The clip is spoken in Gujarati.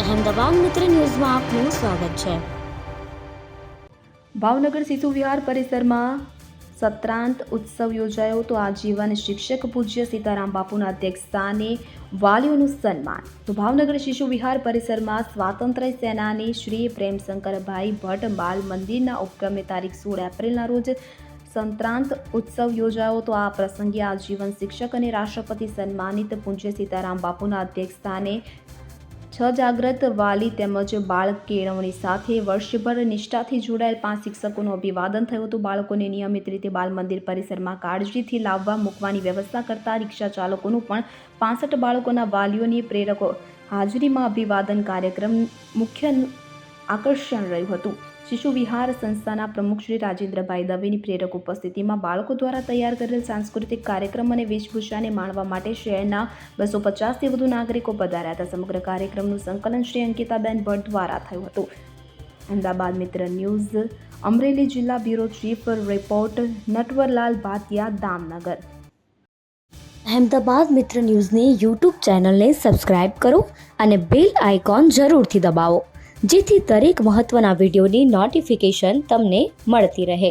અહેમદાબાદ મિત્ર ન્યૂઝમાં આપનું સ્વાગત છે। ભાવનગર શિશુ વિહાર પરિસરમાં સત્રાંત ઉત્સવ યોજાયો તો આજીવન શિક્ષક પૂજ્ય સીતારામ બાપુના અધ્યક્ષસ્થાને વાલીઓનું સન્માન। તો ભાવનગર શિશુ વિહાર પરિસરમાં સ્વાતંત્ર્ય સેનાની શ્રી પ્રેમશંકરભાઈ ભટ્ટ બાલ મંદિરના ઉપક્રમે તારીખ 16 એપ્રિલના રોજ સંત્રાંત ઉત્સવ યોજાયો તો આ પ્રસંગે આજીવન શિક્ષક અને રાષ્ટ્રપતિ સન્માનિત પૂજ્ય સીતારામ બાપુના અધ્યક્ષસ્થાને 6 જાગૃત વાલી તેમજ બાળક કેળવણી સાથે વર્ષભર નિષ્ઠાથી જોડાયેલ 5 શિક્ષકોનું અભિવાદન થયું હતું। બાળકોને નિયમિત રીતે બાલ મંદિર પરિસરમાં કાળજીથી લાવવા મૂકવાની વ્યવસ્થા કરતા રિક્ષા ચાલકોનું પણ 65 બાળકોના વાલીઓની પ્રેરકો હાજરીમાં અભિવાદન કાર્યક્રમ મુખ્ય આકર્ષણ રહ્યું હતું। શિશુ વિહાર સંસ્થાના પ્રમુખ શ્રી રાજેન્દ્રભાઈ દવેની પ્રેરક ઉપસ્થિતિમાં બાળકો દ્વારા તૈયાર કરેલ સાંસ્કૃતિક કાર્યક્રમ અને વેશભૂષાને માણવા માટે શહેરના 250થી વધુ નાગરિકો પધાર્યા હતા। સમગ્ર કાર્યક્રમનું સંકલન શ્રી અંકિતાબેન ભટ્ટ દ્વારા થયું હતું। અમદાવાદ મિત્ર ન્યૂઝ અમરેલી જિલ્લા bureau chief report Natwarlal Bhatia Damnagar. Ahmedabad Mitra ન્યૂઝની યુટ્યુબ ચેનલને સબસ્ક્રાઇબ કરો અને બેલ આઇકોન જરૂરથી દબાવો, જેથી દરેક મહત્વના વિડીયોની નોટિફિકેશન તમને મળતી રહે।